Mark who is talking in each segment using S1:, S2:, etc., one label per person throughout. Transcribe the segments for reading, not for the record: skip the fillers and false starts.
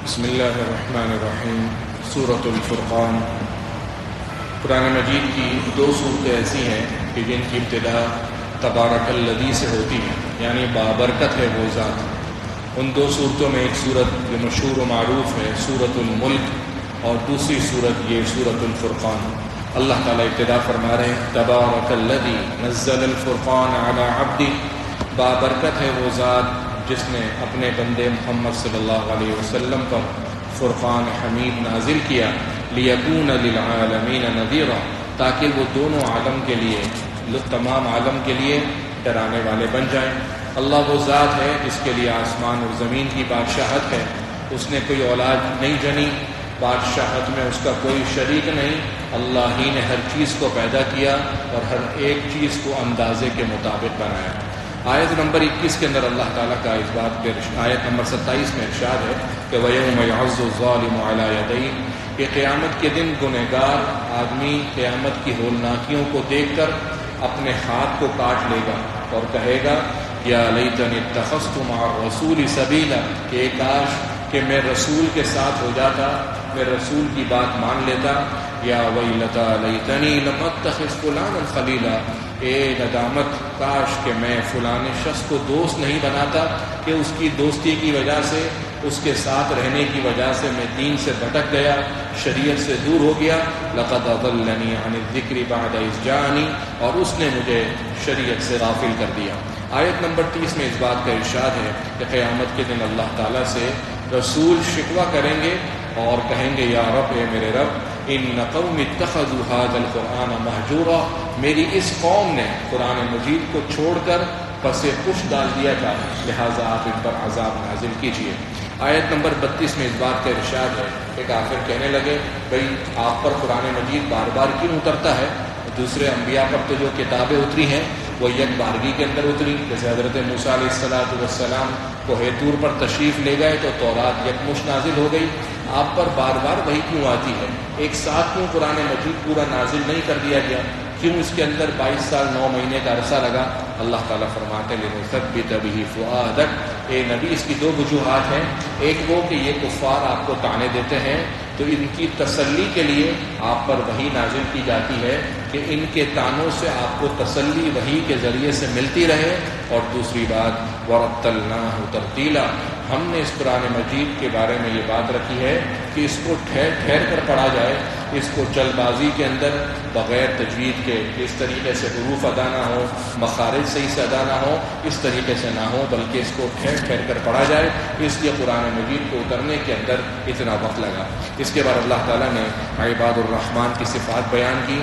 S1: بسم اللہ الرحمن الرحیم۔ سورۃ الفرقان قرآن مجید کی دو صورتیں ایسی ہیں کہ جن کی ابتدا تبارک الذی سے ہوتی ہے، یعنی بابرکت ہے وہ ذات۔ ان دو صورتوں میں ایک صورت جو مشہور و معروف ہے سورۃ الملک، اور دوسری صورت یہ سورۃ الفرقان۔ اللہ تعالیٰ ابتدا فرما رہے ہیں تبارک الذی نزل الفرقان علی عبدہ، بابرکت ہے وہ ذات جس نے اپنے بندے محمد صلی اللہ علیہ وسلم پر فرقان حمید نازل کیا، لیکون للعالمین نذیرا، تاکہ وہ دونوں عالم کے لیے، تمام عالم کے لیے ڈرانے والے بن جائیں۔ اللہ وہ ذات ہے جس کے لیے آسمان اور زمین کی بادشاہت ہے، اس نے کوئی اولاد نہیں جنی، بادشاہت میں اس کا کوئی شریک نہیں، اللہ ہی نے ہر چیز کو پیدا کیا اور ہر ایک چیز کو اندازے کے مطابق بنایا۔ آیت نمبر 21 کے اندر اللہ تعالیٰ کا اس بات کے آیت نمبر 27 میں ارشاد ہے کہ وَيَوْمَ يَعَضُّ الظَّالِمُ عَلَى يَدَيْهِ، کہ قیامت کے دن گنہگار آدمی قیامت کی ہولناکیوں کو دیکھ کر اپنے ہاتھ کو کاٹ لے گا اور کہے گا یا لیتنی اتخذت مع الرسول سبیلا، کہ کاش کہ میں رسول کے ساتھ ہو جاتا، میں رسول کی بات مان لیتا۔ یا ویلتا لیتنی لم اتخذ فلانا خلیلا، اے ندامت، کاش کہ میں فلاں شخص کو دوست نہیں بناتا، کہ اس کی دوستی کی وجہ سے، اس کے ساتھ رہنے کی وجہ سے میں دین سے بھٹک گیا، شریعت سے دور ہو گیا۔ لقد اضلنی عن الذکر بعد اذ جاءنی، اور اس نے مجھے شریعت سے غافل کر دیا۔ آیت نمبر 30 میں اس بات کا ارشاد ہے کہ قیامت کے دن اللہ تعالیٰ سے رسول شکوہ کریں گے اور کہیں گے یا رب، اے میرے رب، ان قوم اتخذوا هذا القرآن مہجورا، میری اس قوم نے قرآن مجید کو چھوڑ کر پس پش ڈال دیا تھا، لہٰذا آپ ان پر عذاب نازل کیجیے۔ آیت نمبر 32 میں اس بات کا ارشاد ہے کہ کافر کہنے لگے بھئی آپ پر قرآن مجید بار بار کیوں اترتا ہے؟ دوسرے انبیاء پر تو جو کتابیں اتری ہیں وہ یک بارگی کے اندر اتری، جیسے حضرت موسیٰ علیہ السلام کوہ طور پر تشریف لے گئے تو تورات یکمشت نازل ہو گئی، آپ پر بار بار وہی کیوں آتی ہے؟ ایک ساتھ کیوں قرآن مجید پورا نازل نہیں کر دیا گیا؟ کیوں اس کے اندر 22 سال 9 مہینے کا عرصہ لگا؟ اللہ تعالیٰ فرماتے ہیں لِنُثَبِّتَ بِهِ فُؤَادَكَ، اے نبی اس کی دو وجوہات ہیں، ایک وہ کہ یہ کفار آپ کو طعنے دیتے ہیں تو ان کی تسلی کے لیے آپ پر وحی نازل کی جاتی ہے کہ ان کے طعنوں سے آپ کو تسلی وحی کے ذریعے سے ملتی رہے، اور دوسری بات وَرَتَّلْنَاهُ تَرْتِيلًا، ہم نے اس قرآن مجید کے بارے میں یہ بات رکھی ہے کہ اس کو ٹھہر ٹھہر کر پڑھا جائے، اس کو جلد بازی کے اندر بغیر تجوید کے اس طریقے سے حروف ادا نہ ہو، مخارج صحیح سے ادا نہ ہو، اس طریقے سے نہ ہو، بلکہ اس کو ٹھہر ٹھہر کر پڑھا جائے۔ اس لیے قرآن مجید کو اترنے کے اندر اتنا وقت لگا۔ اس کے بعد اللہ تعالیٰ نے عباد الرحمن کی صفات بیان کی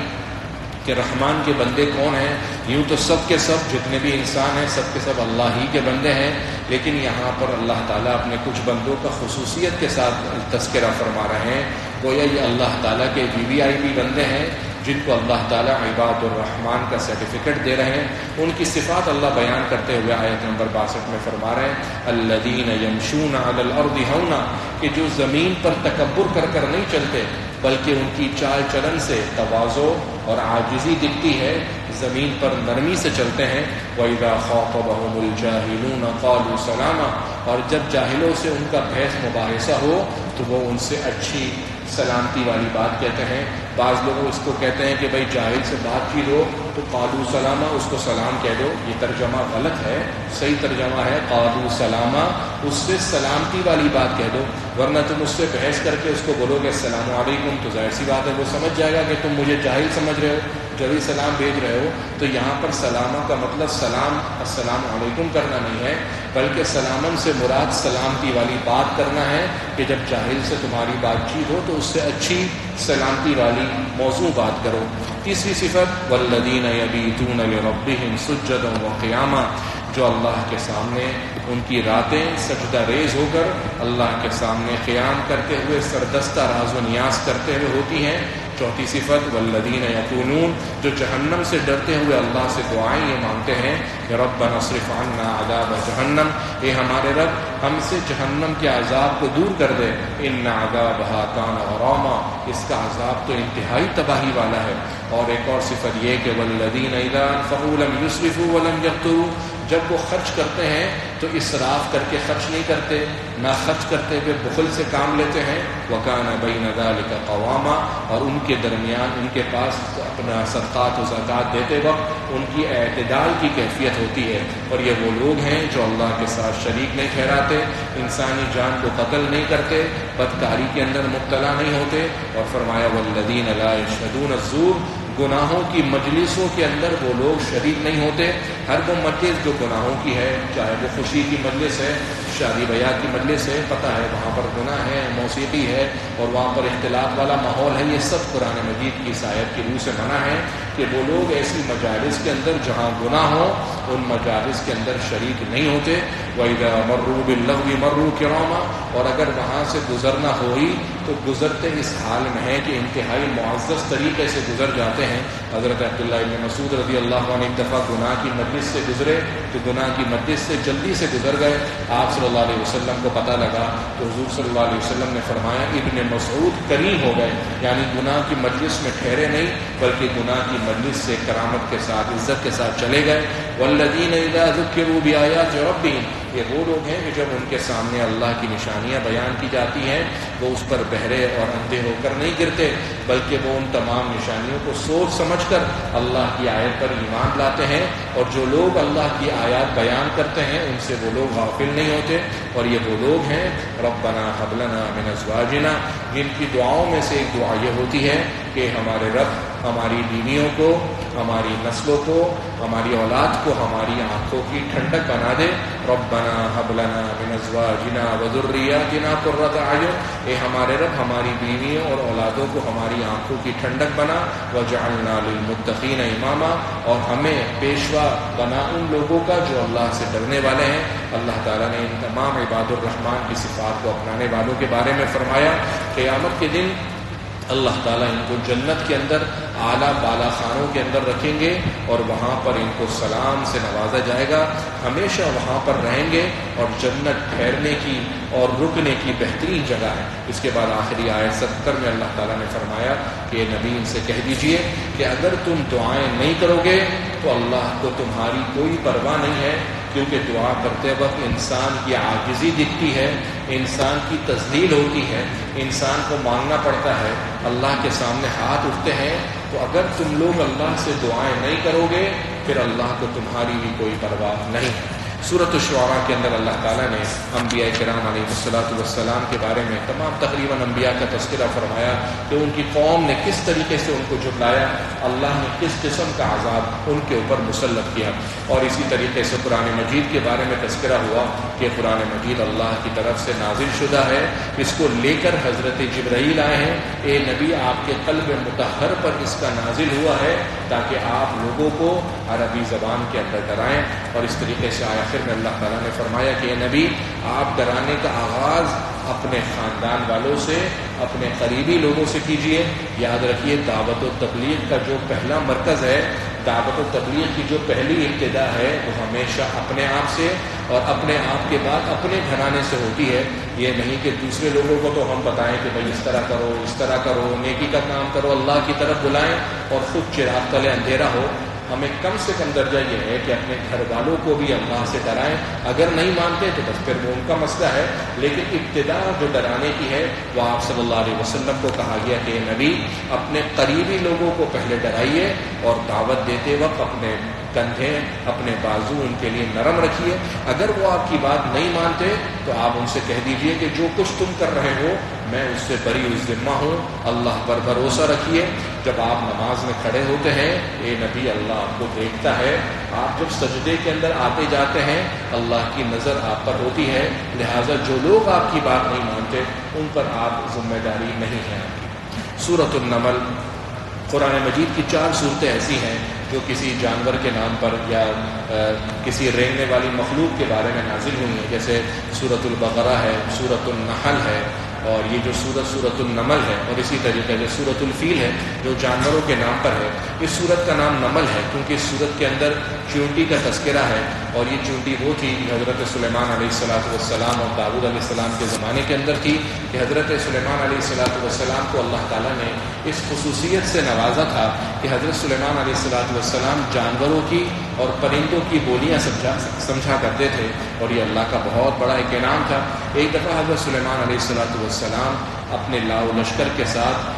S1: کہ رحمان کے بندے کون ہیں۔ یوں تو سب کے سب جتنے بھی انسان ہیں سب کے سب اللہ ہی کے بندے ہیں، لیکن یہاں پر اللہ تعالیٰ اپنے کچھ بندوں کا خصوصیت کے ساتھ تذکرہ فرما رہے ہیں، گویا یہ اللہ تعالیٰ کے VVIP بندے ہیں جن کو اللہ تعالیٰ عباد الرحمن کا سرٹیفکیٹ دے رہے ہیں۔ ان کی صفات اللہ بیان کرتے ہوئے آیت نمبر 62 میں فرما رہے ہیں الذین یمشون علی الارض ہونا، کہ جو زمین پر تکبر کر کر نہیں چلتے بلکہ ان کی چال چلن سے تواضع اور عاجزی دکھتی ہے، زمین پر نرمی سے چلتے ہیں۔ وَإِذَا خَاطَبَهُمُ الْجَاهِلُونَ قَالُوا سَلَامًا، اور جب جاہلوں سے ان کا بحث مباحثہ ہو تو وہ ان سے اچھی سلامتی والی بات کہتے ہیں۔ بعض لوگ اس کو کہتے ہیں کہ بھائی جاہل سے بات چیت ہو تو قالوا سلاما، اس کو سلام کہہ دو، یہ ترجمہ غلط ہے، صحیح ترجمہ ہے قالوا سلاما، اس سے سلامتی والی بات کہہ دو، ورنہ تم اس سے بحث کر کے اس کو بولو گے السلام علیکم تو ظاہر سی بات ہے وہ سمجھ جائے گا کہ تم مجھے جاہل سمجھ رہے ہو، جب ہی سلام بھیج رہے ہو۔ تو یہاں پر سلامہ کا مطلب سلام السلام علیکم کرنا نہیں ہے، بلکہ سلامن سے مراد سلامتی والی بات کرنا ہے کہ جب جاہل سے تمہاری بات چیت ہو تو اس سے اچھی سلامتی والی موضوع بات کرو۔ تیسری صفت والذین یبیتون لربہم سجدا وقیاما، جو اللہ کے سامنے ان کی راتیں سجدہ ریز ہو کر اللہ کے سامنے قیام کرتے ہوئے سردستہ راز و نیاز کرتے ہوئے ہوتی ہیں۔ چوتھی صفت والذین یقولون، جو جہنم سے ڈرتے ہوئے اللہ سے دعائیں یہ مانگتے ہیں کہ ربنا اصرف عنا عذاب جہنم، اے ہمارے رب ہم سے جہنم کے عذاب کو دور کر دے، ان عذابها کان غراما، اس کا عذاب تو انتہائی تباہی والا ہے۔ اور ایک اور صفت یہ کہ والذین اذا انفقوا لم یسرفوا ولم یقتروا، جب وہ خرچ کرتے ہیں تو اسراف کر کے خرچ نہیں کرتے، نہ خرچ کرتے ہوئے بخل سے کام لیتے ہیں، وَكَانَ بَيْنَ ذَلِكَ قَوَامًا، اور ان کے درمیان ان کے پاس اپنا صدقات و زکوٰۃ دیتے وقت ان کی اعتدال کی کیفیت ہوتی ہے۔ اور یہ وہ لوگ ہیں جو اللہ کے ساتھ شریک نہیں ٹھہراتے، انسانی جان کو قتل نہیں کرتے، بدکاری کے اندر مبتلا نہیں ہوتے، اور فرمایا وَالَّذِينَ لَا يَشْهَدُونَ الزُّورَ، گناہوں کی مجلسوں کے اندر وہ لوگ شریک نہیں ہوتے۔ ہر وہ مجلس جو گناہوں کی ہے، چاہے وہ خوشی کی مجلس ہے، شادی بیاہ کی مجلس ہے، پتہ ہے وہاں پر گناہ ہے، موسیقی ہے اور وہاں پر اختلاط والا ماحول ہے، یہ سب قرآن مجید کی اس آیت کی روح سے منع ہے کہ وہ لوگ ایسی مجالس کے اندر جہاں گناہ ہو ان مجالس کے اندر شریک نہیں ہوتے۔ وَإِذَا مَرُّوا بِاللَّغْوِ مَرُّوا كِرَامًا، اور اگر وہاں سے گزرنا ہوئی تو گزرتے اس حال میں ہے کہ انتہائی معزز طریقے سے گزر جاتے ہیں۔ حضرت عبداللہ ابن مسعود رضی اللہ عنہ ایک دفعہ گناہ کی مجلس سے گزرے تو گناہ کی مجلس سے جلدی سے گزر گئے، آپ صلی اللہ علیہ وسلم کو پتہ لگا تو حضور صلی اللہ علیہ وسلم نے فرمایا ابن مسعود کریم ہو گئے، یعنی گناہ کی مجلس میں ٹھہرے نہیں بلکہ گناہ کی مجلس سے کرامت کے ساتھ عزت کے ساتھ چلے گئے۔ والذین اذا ذکروا بآیات ربہم، یہ وہ لوگ ہیں کہ جب ان کے سامنے اللہ کی نشانیاں بیان کی جاتی ہیں وہ اس پر بہرے اور اندھے ہو کر نہیں گرتے بلکہ وہ ان تمام نشانیوں کو سوچ سمجھ کر اللہ کی آیت پر ایمان لاتے ہیں، اور جو لوگ اللہ کی آیات بیان کرتے ہیں ان سے وہ لوگ غافل نہیں ہوتے۔ اور یہ وہ لوگ ہیں ربنا هب لنا من ازواجنا، جن کی دعاؤں میں سے ایک دعا یہ ہوتی ہے کہ ہمارے رب ہماری بیویوں کو، ہماری نسلوں کو، ہماری اولاد کو ہماری آنکھوں کی ٹھنڈک بنا دے۔ ربنا هب لنا من ازواجنا وذرياتنا قرة اعین، اے ہمارے رب ہماری بیویوں اور اولادوں کو ہماری آنکھوں کی ٹھنڈک بنا، وجعلنا للمتقین اماما، اور ہمیں پیشوا بنا ان لوگوں کا جو اللہ سے ڈرنے والے ہیں۔ اللہ تعالیٰ نے ان تمام عباد الرحمن کی صفات کو اپنانے والوں کے بارے میں فرمایا قیامت کے دن اللہ تعالیٰ ان کو جنت کے اندر اعلیٰ بالا خانوں کے اندر رکھیں گے اور وہاں پر ان کو سلام سے نوازا جائے گا، ہمیشہ وہاں پر رہیں گے، اور جنت ٹھہرنے کی اور رکنے کی بہترین جگہ ہے۔ اس کے بعد آخری آیت 70 میں اللہ تعالیٰ نے فرمایا کہ نبی ان سے کہہ دیجئے کہ اگر تم دعائیں نہیں کرو گے تو اللہ کو تمہاری کوئی پرواہ نہیں ہے، کیونکہ دعا کرتے وقت انسان کی عاجزی دکھتی ہے، انسان کی تذلیل ہوتی ہے، انسان کو مانگنا پڑتا ہے، اللہ کے سامنے ہاتھ اٹھتے ہیں۔ تو اگر تم لوگ اللہ سے دعائیں نہیں کرو گے پھر اللہ کو تمہاری بھی کوئی پرواہ نہیں ہے۔ سورۃ الشعراء کے اندر اللہ تعالیٰ نے انبیاء کرام علیہ السلام کے بارے میں تمام تقریباً انبیاء کا تذکرہ فرمایا کہ ان کی قوم نے کس طریقے سے ان کو جھٹلایا، اللہ نے کس قسم کا عذاب ان کے اوپر مسلط کیا۔ اور اسی طریقے سے قرآن مجید کے بارے میں تذکرہ ہوا کہ قرآن مجید اللہ کی طرف سے نازل شدہ ہے، اس کو لے کر حضرت جبرائیل آئے ہیں، اے نبی آپ کے قلب مطہر پر اس کا نازل ہوا ہے تاکہ آپ لوگوں کو عربی زبان کے اندر ڈرائیں۔ اور اس طریقے سے آخر میں اللہ تعالیٰ نے فرمایا کہ اے نبی آپ ڈرانے کا آغاز اپنے خاندان والوں سے، اپنے قریبی لوگوں سے کیجئے۔ یاد رکھیے دعوت و تبلیغ کا جو پہلا مرکز ہے، دعوت و تبلیغ کی جو پہلی ابتدا ہے وہ ہمیشہ اپنے آپ سے اور اپنے آپ کے بعد اپنے گھرانے سے ہوتی ہے۔ یہ نہیں کہ دوسرے لوگوں کو تو ہم بتائیں کہ بھائی اس طرح کرو، اس طرح کرو، نیکی کا کام کرو، اللہ کی طرف بلائیں اور خود چراغ تلے اندھیرا ہو۔ ہمیں کم سے کم درجہ یہ ہے کہ اپنے گھر والوں کو بھی اللہ سے ڈرائیں، اگر نہیں مانتے تو بس پھر وہ ان کا مسئلہ ہے، لیکن ابتدا جو ڈرانے کی ہے وہ آپ صلی اللہ علیہ وسلم کو کہا گیا کہ نبی اپنے قریبی لوگوں کو پہلے ڈرائیے اور دعوت دیتے وقت اپنے کندھے، اپنے بازو ان کے لیے نرم رکھیے۔ اگر وہ آپ کی بات نہیں مانتے تو آپ ان سے کہہ دیجئے کہ جو کچھ تم کر رہے ہو میں اس سے بری الذمہ ہوں، اللہ پر بھروسہ رکھیے۔ جب آپ نماز میں کھڑے ہوتے ہیں اے نبی اللہ آپ کو دیکھتا ہے، آپ جب سجدے کے اندر آتے جاتے ہیں اللہ کی نظر آپ پر ہوتی ہے، لہٰذا جو لوگ آپ کی بات نہیں مانتے ان پر آپ ذمہ داری نہیں ہے آپ کی۔ سورۃ النمل، قرآن مجید کی 4 صورتیں ایسی ہیں جو کسی جانور کے نام پر یا کسی رینگنے والی مخلوق کے بارے میں نازل ہوئی ہیں، جیسے سورۃ البقرہ ہے، سورۃ النحل ہے، اور یہ جو سورت النمل ہے، اور اسی طریقے سے سورت الفیل ہے جو جانوروں کے نام پر ہے، اس سورت کا نام نمل ہے کیونکہ اس سورت کے اندر چونٹی کا تذکرہ ہے، اور یہ چونٹی وہ تھی کہ حضرت سلیمان علیہ السلام اور داؤد علیہ السلام کے زمانے کے اندر تھی کہ حضرت سلیمان علیہ السلام کو اللہ تعالیٰ نے اس خصوصیت سے نوازا تھا کہ حضرت سلیمان علیہ السلام جانوروں کی اور پرندوں کی بولیاں سمجھا کرتے تھے، اور یہ اللہ کا بہت بڑا ایک انعام تھا۔ ایک دفعہ حضرت سلیمان علیہ السلام اپنے لاؤ لشکر کے ساتھ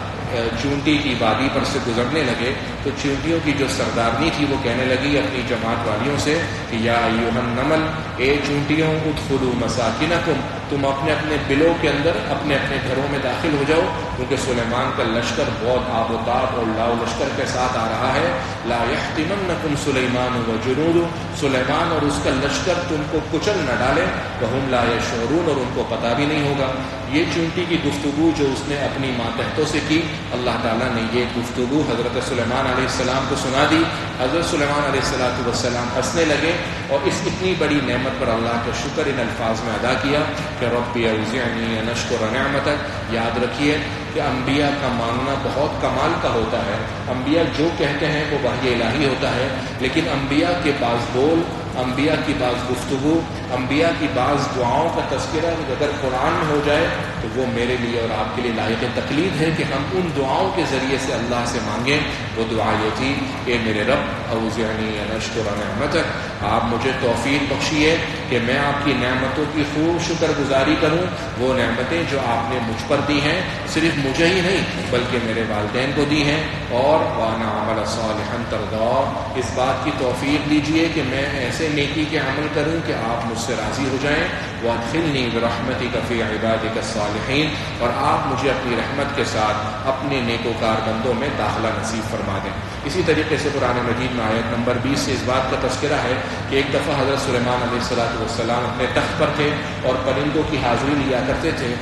S1: چونٹی کی وادی پر سے گزرنے لگے تو چونٹیوں کی جو سردارنی تھی وہ کہنے لگی اپنی جماعت والیوں سے کہ یا ایھا النمل، اے چونٹیوں، ادخلوا مساکنکم، تم اپنے اپنے بلوں کے اندر اپنے اپنے گھروں میں داخل ہو جاؤ، کیونکہ سلیمان کا لشکر بہت آب و تاب اور لاؤ لشکر کے ساتھ آ رہا ہے۔ لا یحطمنکم سلیمان وجنودہ، سلیمان اور اس کا لشکر تم کو کچل نہ ڈالے، وہم لا یشعرون، اور ان کو پتہ بھی نہیں ہوگا۔ یہ چونٹی کی گفتگو جو اس نے اپنی ماتحتوں سے کی، اللہ تعالیٰ نے یہ گفتگو حضرت سلیمان علیہ السلام کو سنا دی۔ حضرت سلیمان علیہ السلام ہنسنے لگے اور اس اتنی بڑی نعمت پر اللہ کا شکر ان الفاظ میں ادا کیا کہ رب اوزعنی ان اشکر نعمتک۔ یاد رکھیے کہ انبیاء کا ماننا بہت کمال کا ہوتا ہے، انبیاء جو کہتے ہیں وہ وحی الہی ہوتا ہے، لیکن انبیاء کے بعض بول، انبیاء کی بعض گفتگو، انبیاء کی بعض دعاؤں کا تذکرہ اگر قرآن میں ہو جائے تو وہ میرے لیے اور آپ کے لیے لائق تقلید ہے کہ ہم ان دعاؤں کے ذریعے سے اللہ سے مانگیں۔ وہ دعا یہ تھی کہ میرے رب اوزعنی ان اشکر نعمتک، آپ مجھے توفیق بخشیے کہ میں آپ کی نعمتوں کی خوب شکر گزاری کروں، وہ نعمتیں جو آپ نے مجھ پر دی ہیں، صرف مجھے ہی نہیں بلکہ میرے والدین کو دی ہیں، اور وانا عمل صالحا ترضاه، اس بات کی توفیق دیجیے کہ میں ایسے نیکی کے عمل کروں کہ آپ مجھ سے راضی ہو جائیں، وادخلنی برحمتک فی عبادک الصالحین، اور آپ مجھے اپنی رحمت کے ساتھ اپنے نیکوکار بندوں میں داخلہ نصیب فرما دیں۔ اسی طریقے سے قرآن مجید میں آیت نمبر 20 سے اس بات کا تذکرہ ہے کہ ایک دفعہ حضرت سلیمان علیہ السلام اپنے تخت پر تھے اور پرندوں کی حاضری لیا کرتے تھے،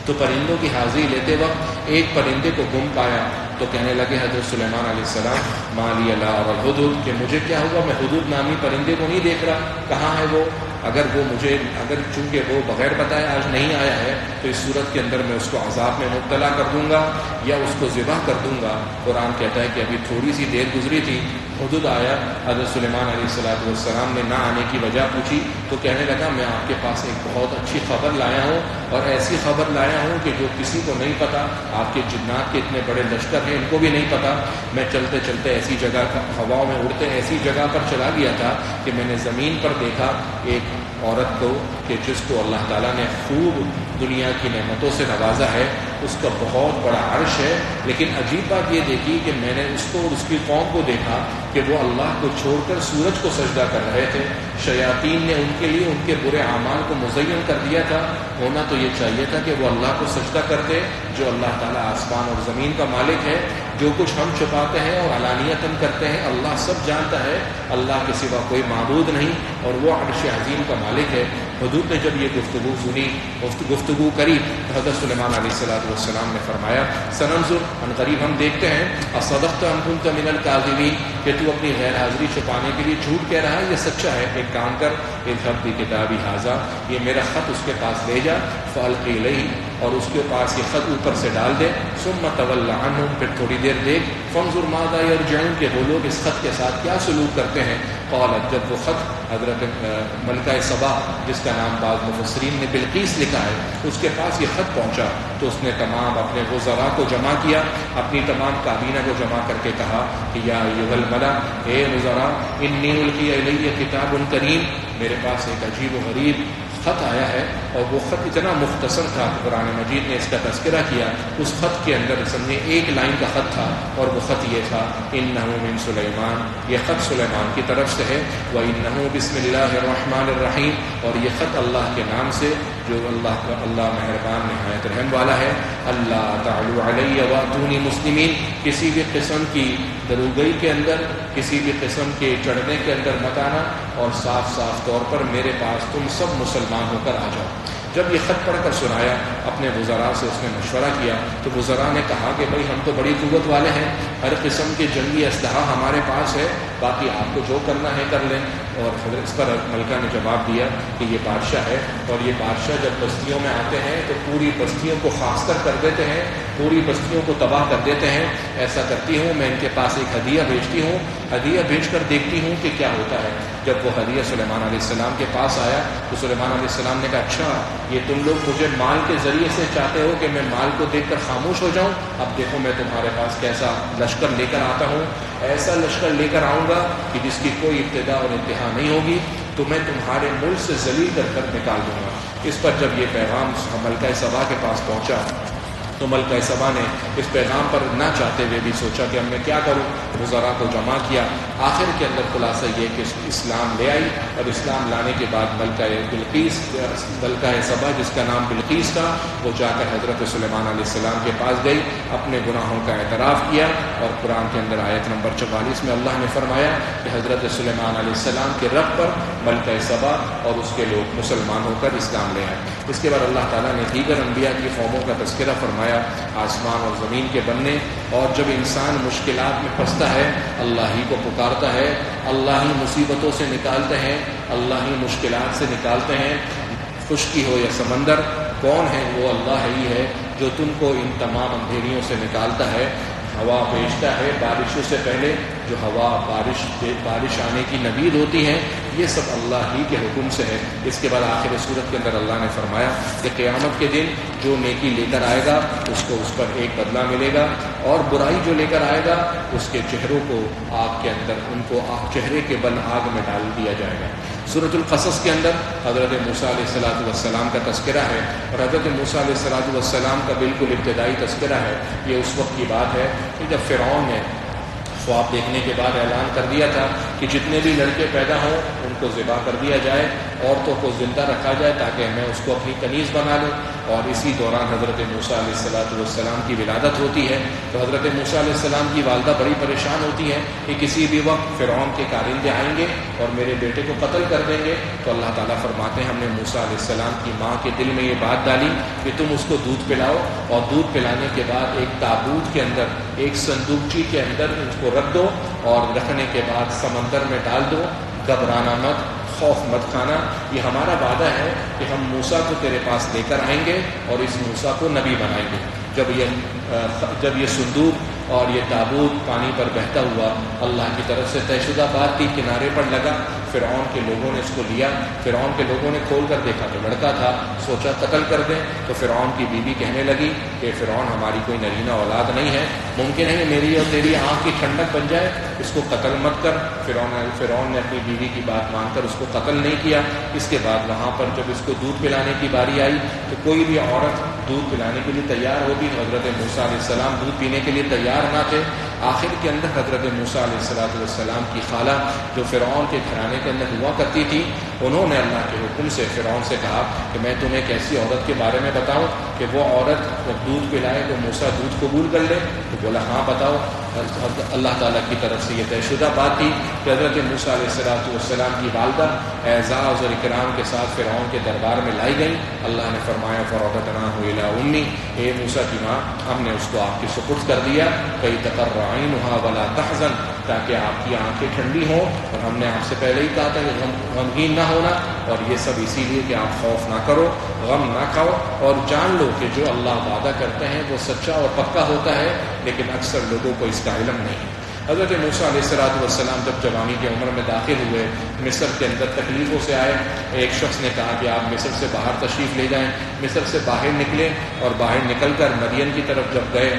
S1: تو پرندوں کی حاضری لیتے وقت ایک پرندے کو گم پایا تو کہنے لگے حضرت سلیمان علیہ السلام ما لی لا ارى الہدہد، کہ مجھے کیا ہوا، میں ہدہد نامی پرندے کو نہیں دیکھ رہا، کہاں ہے وہ؟ اگر چونکہ وہ بغیر بتائے آج نہیں آیا ہے تو اس صورت کے اندر میں اس کو عذاب میں مبتلا کر دوں گا یا اس کو ذبح کر دوں گا۔ قرآن کہتا ہے کہ ابھی تھوڑی سی دیر گزری تھی، ہدہد آیا، حضرت سلیمان علیہ السلام نے نہ آنے کی وجہ پوچھی تو کہنے لگا میں آپ کے پاس ایک بہت اچھی خبر لایا ہوں، اور ایسی خبر لایا ہوں کہ جو کسی کو نہیں پتا، آپ کے جنات کے اتنے بڑے لشکر ہیں ان کو بھی نہیں پتا۔ میں چلتے چلتے ایسی جگہ، ہواؤں میں اڑتے ایسی جگہ پر چلا گیا تھا کہ میں نے زمین پر دیکھا ایک عورت کو کہ جس کو اللہ تعالیٰ نے خوب دنیا کی نعمتوں سے نوازا ہے، اس کا بہت بڑا عرش ہے، لیکن عجیب بات یہ دیکھی کہ میں نے اس کو اور اس کی قوم کو دیکھا کہ وہ اللہ کو چھوڑ کر سورج کو سجدہ کر رہے تھے۔ شیاطین نے ان کے لیے ان کے برے اعمال کو مزین کر دیا تھا، ہونا تو یہ چاہیے تھا کہ وہ اللہ کو سجدہ کرتے، جو اللہ تعالیٰ آسمان اور زمین کا مالک ہے۔ جو کچھ ہم چھپاتے ہیں اور علانیتاً کرتے ہیں اللہ سب جانتا ہے، اللہ کے سوا کوئی معبود نہیں، اور وہ عرش عظیم کا مالک ہے۔ حدود نے جب یہ گفتگو سنی، گفتگو کری تو حضرت سلیمان علیہ السلام نے فرمایا سننظر، ان قریب ہم دیکھتے ہیں، اصدقت ام کنت من الکاذبین، کہ تو اپنی غیر حاضری چھپانے کے لیے جھوٹ کہہ رہا ہے یا سچا ہے۔ ایک کام کر، اذهب بکتابی ھذا، یہ میرا خط اس کے پاس لے جا، فالقی الیہ، اور اس کے پاس یہ خط اوپر سے ڈال دے، ثم تول عنہم، پھر تھوڑی دیر دیکھ، فانظر ماذا یرجعون، کہ وہ لوگ اس خط کے ساتھ کیا سلوک کرتے ہیں۔ قالت، جب وہ خط حضرت ملکہ سبا جس کا نام بعض مفسرین نے بلقیس لکھا ہے، اس کے پاس یہ خط پہنچا تو اس نے تمام اپنے وزراء کو جمع کیا، اپنی تمام کابینہ کو جمع کر کے کہا کہ یا ایھا الملأ، اے وزراء، انی القی الی کتاب کریم، میرے پاس ایک عجیب و غریب خط آیا ہے، اور وہ خط اتنا مختصر تھا کہ قرآن مجید نے اس کا تذکرہ کیا۔ اس خط کے اندر سمجھے ایک لائن کا خط تھا، اور وہ خط یہ تھا انہ من سلیمان، یہ خط سلیمان کی طرف سے ہے، وانہ بسم اللہ الرحمن الرحیم، اور یہ خط اللہ کے نام سے جو اللہ مہربان نہایت رحم والا ہے۔ اللہ تعالی علی واتونی مسلمین، کسی بھی قسم کی دروگئی کے اندر، کسی بھی قسم کے چڑھنے کے اندر مت آنا، اور صاف صاف طور پر میرے پاس تم سب مسلمان ہو کر آ جاؤ۔ جب یہ خط پڑھ کر سنایا، اپنے وزراء سے اس نے مشورہ کیا تو وزراء نے کہا کہ بھائی ہم تو بڑی قوت والے ہیں، ہر قسم کے جنگی اسلحہ ہمارے پاس ہے، باقی آپ کو جو کرنا ہے کر لیں۔ اور حضرت اس پر ملکہ نے جواب دیا کہ یہ بادشاہ ہے، اور یہ بادشاہ جب بستیوں میں آتے ہیں تو پوری بستیوں کو خاص کر دیتے ہیں، پوری بستیوں کو تباہ کر دیتے ہیں۔ ایسا کرتی ہوں میں ان کے پاس ایک ہدیہ بھیجتی ہوں، ہدیہ بھیج کر دیکھتی ہوں کہ کیا ہوتا ہے۔ جب وہ ہدیہ سلیمان علیہ السلام کے پاس آیا تو سلیمان علیہ السلام نے کہا اچھا یہ تم لوگ مجھے مال کے ذریعے سے چاہتے ہو کہ میں مال کو دیکھ کر خاموش ہو جاؤں؟ اب دیکھو میں تمہارے پاس کیسا لشکر لے کر آتا ہوں، ایسا لشکر لے کر آؤں گا کہ جس کی کوئی ابتدا اور انتہا نہیں ہوگی، تو میں تمہارے ملک سے ذلیل کر نکال دوں گا۔ اس پر جب یہ پیغام ملکہ سبا کے پاس پہنچا تو ملکہ سبا نے اس پیغام پر نہ چاہتے ہوئے بھی سوچا کہ اب میں کیا کروں، وزراء کو جمع کیا۔ آخر کے اندر خلاصہ یہ کہ اسلام لے آئی، اور اسلام لانے کے بعد ملکہ سبا جس کا نام بلقیس تھا، وہ جا کر حضرت سلیمان علیہ السلام کے پاس گئی، اپنے گناہوں کا اعتراف کیا، اور قرآن کے اندر آیت نمبر 44 میں اللہ نے فرمایا کہ حضرت سلیمان علیہ السلام کے رب پر ملکہ سبا اور اس کے لوگ مسلمان ہو کر اسلام لے آئے۔ اس کے بعد اللہ تعالیٰ نے دیگر انبیاء کی قوموں کا تذکرہ فرمایا، آسمان اور زمین کے بننے، اور جب انسان مشکلات میں پھنستا ہے اللہ ہی کو پکارتا ہے، اللہ ہی مصیبتوں سے نکالتے ہیں، اللہ ہی مشکلات سے نکالتے ہیں، خشکی ہو یا سمندر، کون ہے وہ اللہ ہی ہے جو تم کو ان تمام اندھیریوں سے نکالتا ہے، ہوا بھیجتا ہے بارشوں سے پہلے، جو ہوا بارش آنے کی نوید ہوتی ہے، یہ سب اللہ ہی کے حکم سے ہے۔ اس کے بعد آخر صورت کے اندر اللہ نے فرمایا کہ قیامت کے دن جو نیکی لے کر آئے گا اس کو اس پر ایک بدلہ ملے گا، اور برائی جو لے کر آئے گا اس کے چہروں کو آگ کے اندر، ان کو چہرے کے بل آگ میں ڈال دیا جائے گا۔ سورۃ القصص کے اندر حضرت موسیٰ علیہ السلام کا تذکرہ ہے، اور حضرت موسیٰ علیہ السلام کا بالکل ابتدائی تذکرہ ہے۔ یہ اس وقت کی بات ہے کہ جب فرعون نے خواب دیکھنے کے بعد اعلان کر دیا تھا کہ جتنے بھی لڑکے پیدا ہوں ان کو ذبح کر دیا جائے، عورتوں کو زندہ رکھا جائے تاکہ میں اس کو اپنی کنیز بنا لوں۔ اور اسی دوران حضرت موسیٰ علیہ السلام کی ولادت ہوتی ہے، تو حضرت موسیٰ علیہ السلام کی والدہ بڑی پریشان ہوتی ہیں کہ کسی بھی وقت فرعون کے کارندے آئیں گے اور میرے بیٹے کو قتل کر دیں گے۔ تو اللہ تعالیٰ فرماتے ہیں ہم نے موسیٰ علیہ السلام کی ماں کے دل میں یہ بات ڈالی کہ تم اس کو دودھ پلاؤ، اور دودھ پلانے کے بعد ایک تابوت کے اندر، ایک صندوقچی کے اندر اس کو رکھ دو، اور رکھنے کے بعد سمندر میں ڈال دو، گھبرانا مت، خوف مت کھانا، یہ ہمارا وعدہ ہے کہ ہم موسیٰ کو تیرے پاس لے کر آئیں گے اور اس موسیٰ کو نبی بنائیں گے۔ جب یہ صندوق اور یہ تابوت پانی پر بہتا ہوا اللہ کی طرف سے طے شدہ بات کی کنارے پر لگا، فرعون کے لوگوں نے اس کو لیا، فرعون کے لوگوں نے کھول کر دیکھا تو لڑکا تھا، سوچا قتل کر دیں، تو فرعون کی بیوی کہنے لگی کہ فرعون ہماری کوئی نرینہ اولاد نہیں ہے، ممکن ہے میری اور تیری آنکھ کی ٹھنڈک بن جائے، اس کو قتل مت کر۔ فرعون نے اپنی بیوی کی بات مان کر اس کو قتل نہیں کیا۔ اس کے بعد وہاں پر جب اس کو دودھ پلانے کی باری آئی تو کوئی بھی عورت دودھ پلانے کے لیے تیار ہوتی، حضرت موسیٰ علیہ السلام دودھ پینے کے لیے تیار نہ تھے۔ آخر کے اندر حضرت موسیٰ علیہ السلام کی خالہ جو فرعون کے گھرانے کے اندر ہوا کرتی تھی، انہوں نے اللہ کے حکم سے فرعون سے کہا کہ میں تمہیں ایک ایسی عورت کے بارے میں بتاؤں کہ وہ عورت جب دودھ پلائے تو موسیٰ دودھ قبول کر لے؟ تو بولا ہاں بتاؤ۔ اللہ تعالیٰ کی طرف سے یہ طے شدہ بات تھی کہ حضرت موسیٰ علیہ السلام کی والدہ اعزاز اور اکرام کے ساتھ فرعون کے دربار میں لائی گئی۔ اللہ نے فرمایا فَرَدَدْنَاهُ إِلَىٰ أُمِّهِ، اے موسیٰ کی ماں ہم نے اس کو آپ کے سپرد کر دیا، کئی تقر عَيْنُهَا وَلَا تَحْزَنْ، تاکہ آپ کی آنکھیں ٹھنڈی ہوں، اور ہم نے آپ سے پہلے ہی کہا تھا کہ غمگین نہ ہونا، اور یہ سب اسی لیے کہ آپ خوف نہ کرو، غم نہ کھاؤ، اور جان لو کہ جو اللہ وعدہ کرتے ہیں وہ سچا اور پکا ہوتا ہے، لیکن اکثر لوگوں کو اس کا علم نہیں۔ حضرت موسیٰ علیہ السلام جب جوانی کی عمر میں داخل ہوئے، مصر کے اندر تکلیفوں سے آئے، ایک شخص نے کہا کہ آپ مصر سے باہر تشریف لے جائیں۔ مصر سے باہر نکلے، اور باہر نکل کر مدین کی طرف جب گئے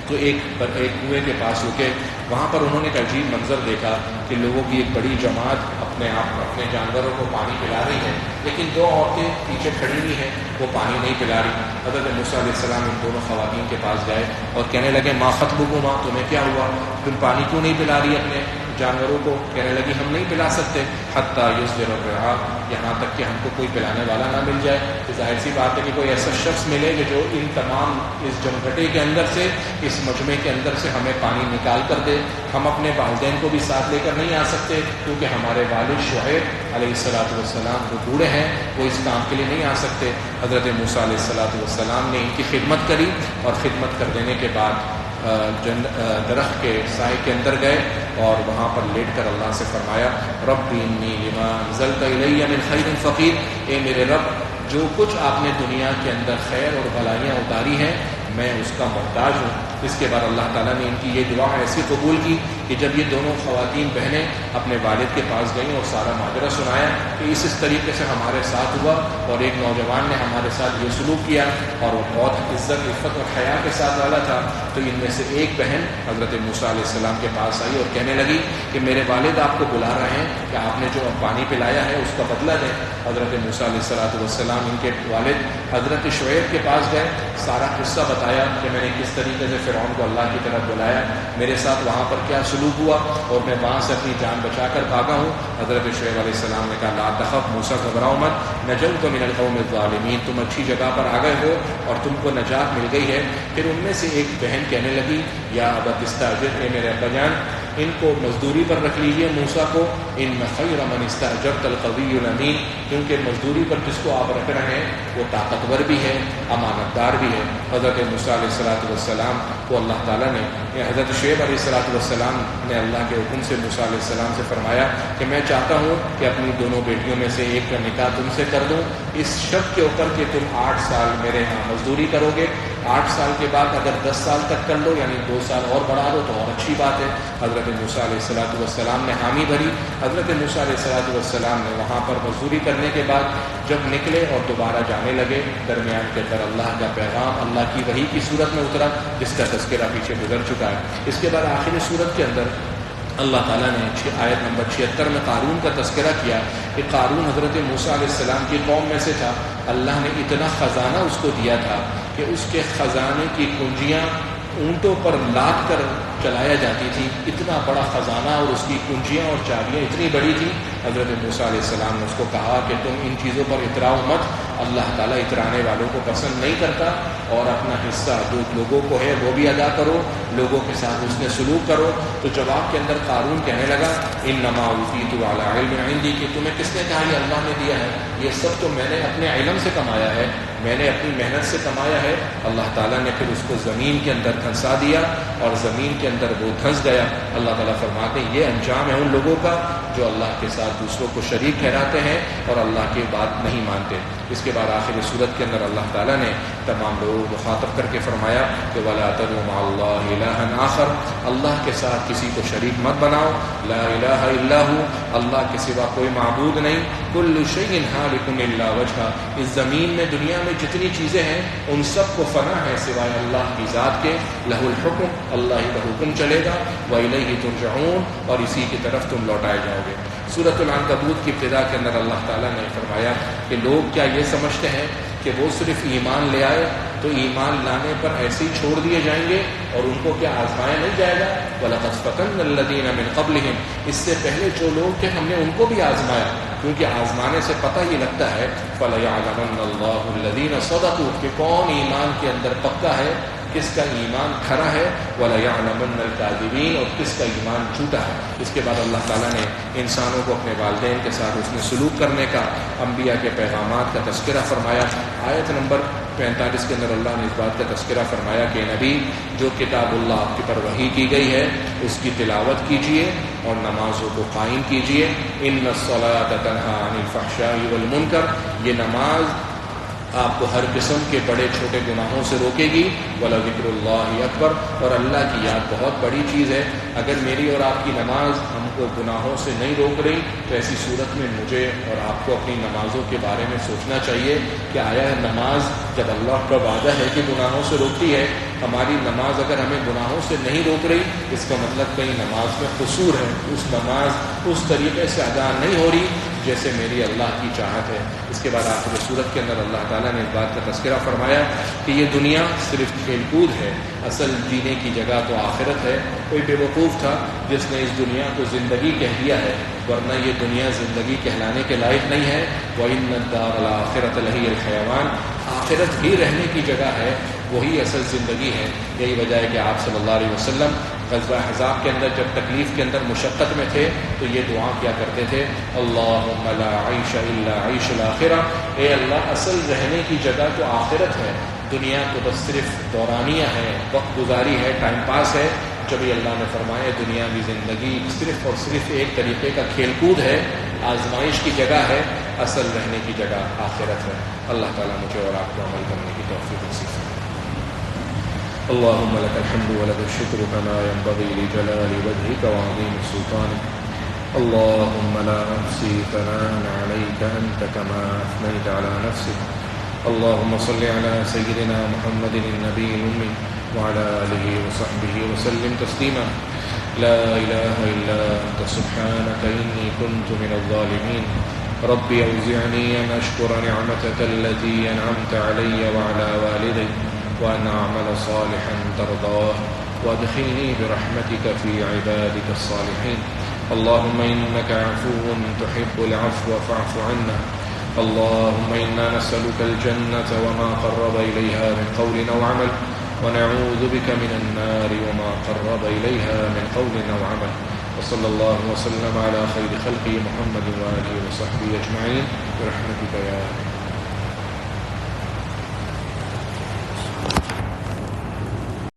S1: تو ایک کنویں کے پاس رکے۔ وہاں پر انہوں نے ایک عجیب منظر دیکھا کہ لوگوں کی ایک بڑی جماعت اپنے جانوروں کو پانی پلا رہی ہے، لیکن دو عورتیں پیچھے کھڑی ہوئی ہیں، وہ پانی نہیں پلا رہی۔ حضرت موسیٰ علیہ السلام ان دونوں خواتین کے پاس گئے اور کہنے لگے ما خطبکما، تمہیں کیا ہوا، تم پانی کیوں نہیں پلا رہی اپنے جانوروں کو؟ کہنے لگی ہم نہیں پلا سکتے حتیٰ یصدر الرعاء، یہاں تک کہ ہم کو کوئی پلانے والا نہ مل جائے۔ تو ظاہر سی بات ہے کہ کوئی ایسا شخص ملے کہ جو ان تمام اس جمگھٹے کے اندر سے، اس مجمع کے اندر سے ہمیں پانی نکال کر دے۔ ہم اپنے والدین کو بھی ساتھ لے کر نہیں آ سکتے، کیونکہ ہمارے والد شعیب علیہ السلام وہ بوڑھے ہیں، وہ اس کام کے لیے نہیں آ سکتے۔ حضرت موسیٰ علیہ السلام نے ان کی خدمت کری، اور خدمت کر دینے کے بعد درخت کے سائے کے اندر گئے اور وہاں پر لیٹ کر اللہ سے فرمایا رب انی لما انزلت الی من خیر فقیر، اے میرے رب جو کچھ آپ نے دنیا کے اندر خیر اور بھلائیاں اتاری ہیں میں اس کا محتاج ہوں۔ اس کے بعد اللہ تعالیٰ نے ان کی یہ دعا ایسی قبول کی کہ جب یہ دونوں خواتین بہنیں اپنے والد کے پاس گئیں اور سارا ماجرا سنایا کہ اس طریقے سے ہمارے ساتھ ہوا اور ایک نوجوان نے ہمارے ساتھ یہ سلوک کیا اور وہ بہت عزت عفت اور حیا کے ساتھ والا تھا، تو ان میں سے ایک بہن حضرت موسیٰ علیہ السلام کے پاس آئی اور کہنے لگی کہ میرے والد آپ کو بلا رہے ہیں کہ آپ نے جو پانی پلایا ہے اس کا بدلہ دیں۔ حضرت موسیٰ علیہ السلام ان کے والد حضرت شعیب کے پاس گئے، سارا قصہ بتایا کہ میں نے کس طریقے سے فرعون کو اللہ کی طرف بلایا، میرے ساتھ وہاں پر کیا سلوک ہوا اور میں وہاں سے اپنی جان بچا کر بھاگا ہوں۔ حضرت شعیب علیہ السلام نے کہا لا تخف موسیٰ گھبراؤ مت، نجوت من القوم الظالمین، تم اچھی جگہ پر آ گئے ہو اور تم کو نجات مل گئی ہے۔ پھر ان میں سے ایک بہن کہنے لگی یا ابت استاجر، اے میرے ابا جان ان کو مزدوری پر رکھ لیجیے موسیٰ کو، ان خیر من استاجرت القوی الامین، کیونکہ مزدوری پر جس کو آپ رکھ رہے ہیں وہ طاقتور بھی ہے امانت دار بھی ہے۔ حضرت موسیٰ علیہ السلام کو اللہ تعالیٰ نے حضرت شعیب علیہ السلام نے اللہ کے حکم سے موسیٰ علیہ السلام سے فرمایا کہ میں چاہتا ہوں کہ اپنی دونوں بیٹیوں میں سے ایک کا نکاح تم سے کر دوں، اس شرط کے اوپر کہ تم 8 سال میرے ہاں مزدوری کرو گے، 8 سال کے بعد اگر 10 سال تک کر لو یعنی 2 سال اور بڑھا دو تو اور اچھی بات ہے۔ حضرت موسیٰ علیہ السلام نے حامی بھری۔ حضرت موسیٰ علیہ السلام نے وہاں پر مزدوری کرنے کے بعد جب نکلے اور دوبارہ جانے لگے، درمیان کے اندر اللہ کا پیغام اللہ کی وحی کی صورت میں اترا جس کا تذکرہ پیچھے گزر چکا ہے۔ اس کے بعد آخری صورت کے اندر اللہ تعالیٰ نے آیت نمبر 76 میں قارون کا تذکرہ کیا کہ قارون حضرت موسیٰ علیہ السلام کی قوم میں سے تھا، اللہ نے اتنا خزانہ اس کو دیا تھا کہ اس کے خزانے کی کنجیاں اونٹوں پر لاد کر چلایا جاتی تھی، اتنا بڑا خزانہ اور اس کی کنجیاں اور چابیاں اتنی بڑی تھیں۔ حضرت موسیٰ علیہ السلام نے اس کو کہا کہ تم ان چیزوں پر اتراؤ مت، اللہ تعالیٰ اترانے والوں کو پسند نہیں کرتا، اور اپنا حصہ جو لوگوں کو ہے وہ بھی ادا کرو، لوگوں کے ساتھ اس نے سلوک کرو۔ تو جواب کے اندر قارون کہنے لگا انما اوتیت علی علم عندی، کہ تمہیں کس نے کہا یہ اللہ نے دیا ہے، یہ سب تو میں نے اپنے علم سے کمایا ہے، میں نے اپنی محنت سے کمایا ہے۔ اللہ تعالیٰ نے پھر اس کو زمین کے اندر دھنسا دیا اور زمین کے اندر وہ دھنس گیا۔ اللہ تعالیٰ فرماتے ہیں یہ انجام ہے ان لوگوں کا جو اللہ کے ساتھ دوسروں کو شریک ٹھہراتے ہیں اور اللہ کی بات نہیں مانتے۔ اس کے بعد آخر صورت کے اندر اللہ تعالیٰ نے تمام لوگوں کو مخاطب کر کے فرمایا کہ وَلَا تَدْعُوا مَعَ اللَّهِ إِلَٰهًا آخَرَ، اللہ کے ساتھ کسی کو شریک مت بناؤ، لا الہ الا ہو، اللہ کے سوا کوئی معبود نہیں، کل شیء ہالک الا وجہہ، اس زمین میں دنیا میں جتنی چیزیں ہیں ان سب کو فنا ہے سوائے اللہ کی ذات کے، لہ الحکم، اللہ ہی کا حکم چلے گا، وإلیہ ترجعون، اور اسی کی طرف تم لوٹائے جاؤ گے۔ سورۃ العنکبوت کی ابتدا کے اندر اللہ تعالیٰ نے فرمایا کہ لوگ کیا یہ سمجھتے ہیں کہ وہ صرف ایمان لے آئے تو ایمان لانے پر ایسے ہی چھوڑ دیے جائیں گے اور ان کو کیا آزمایا نہیں جائے گا؟ وَلَقَدْ فَتَنَّا الَّذِينَ مِن قَبْلِهِمْ، اس سے پہلے جو لوگ تھے ہم نے ان کو بھی آزمایا، کیونکہ آزمانے سے پتہ یہ لگتا ہے فَلَيَعْلَمَنَّ اللَّهُ الَّذِينَ صَدَقُوا، کہ کون ایمان کے اندر پکا ہے، کس کا ایمان کھرا ہے، وَلَيَعْلَمَنَّ الْكَاذِبِينَ، اور کس کا ایمان جھوٹا ہے۔ اس کے بعد اللہ تعالیٰ نے انسانوں کو اپنے والدین کے ساتھ اس میں سلوک کرنے کا، انبیاء کے پیغامات کا تذکرہ فرمایا۔ آیت نمبر 45 کے اندر اللہ نے اس بات کا تذکرہ فرمایا کہ نبی جو کتاب اللہ آپ کے پر وحی کی گئی ہے اس کی تلاوت کیجیے اور نمازوں کو قائم کیجیے۔ ان الصلاۃ تنہی عن الفحشاء والمنکر، یہ نماز آپ کو ہر قسم کے بڑے چھوٹے گناہوں سے روکے گی۔ وَلَذِكْرُ اللَّهِ أَكْبَرُ، اور اللہ کی یاد بہت بڑی چیز ہے۔ اگر میری اور آپ کی نماز ہم کو گناہوں سے نہیں روک رہی تو ایسی صورت میں مجھے اور آپ کو اپنی نمازوں کے بارے میں سوچنا چاہیے کہ آیا نماز جب اللہ کا وعدہ ہے کہ گناہوں سے روکتی ہے، ہماری نماز اگر ہمیں گناہوں سے نہیں روک رہی اس کا مطلب کہیں نماز میں قصور ہے، اس نماز اس طریقے سے ادا نہیں ہو رہی جیسے میری اللہ کی چاہت ہے۔ اس کے بعد آخر صورت کے اندر اللہ تعالیٰ نے اس بات کا تذکرہ فرمایا کہ یہ دنیا صرف کھیل کود ہے، اصل جینے کی جگہ تو آخرت ہے۔ کوئی بے وقوف تھا جس نے اس دنیا کو زندگی کہہ دیا ہے، ورنہ یہ دنیا زندگی کہلانے کے لائق نہیں ہے۔ وَإِنَّ الدَّارَ الْآخِرَةَ لَهِيَ الْحَيَوَانُ، آخرت ہی رہنے کی جگہ ہے، وہی اصل زندگی ہے۔ یہی وجہ ہے کہ آپ صلی اللہ علیہ وسلم غزوہ احزاب کے اندر جب تکلیف کے اندر مشقت میں تھے تو یہ دعا کیا کرتے تھے، اللہم لا عیش الا عیش الآخرہ، اے اللہ اصل رہنے کی جگہ تو آخرت ہے، دنیا تو بس صرف دورانیہ ہے، وقت گزاری ہے، ٹائم پاس ہے. جبھی اللہ نے فرمایا دنیاوی زندگی صرف اور صرف ایک طریقے کا کھیل کود ہے، آزمائش کی جگہ ہے، اصل رہنے کی جگہ آخرت ہے. اللہ تعالیٰ مجھے اور آپ کو عمل کرنے کی توفیق نصیب فرمائے. اللهم لك الحمد ولك الشكر كما ينبغي لجلال وجهك وعظيم سلطانك. اللهم لا أحصي ثناء عليك أنت كما أثنيت على نفسك. اللهم صل على سيدنا محمد النبي الأمي وعلى آله وصحبه وسلم تسليما. لا إله إلا أنت سبحانك إني كنت من الظالمين. ربي أوزعني أن أشكر نعمتك التي أنعمت علي وعلى والدي وأن أعمل صالحا ترضاه وادخلني برحمتك في عبادك الصالحين. اللهم إنك عفو تحب العفو فاعف عنا. اللهم إنا نسألك الجنة وما قرب إليها من قول أو عمل ونعوذ بك من النار وما قرب إليها من قول أو عمل. وصلى الله وسلم على خير خلقه محمد وآله وصحبه أجمعين برحمتك يا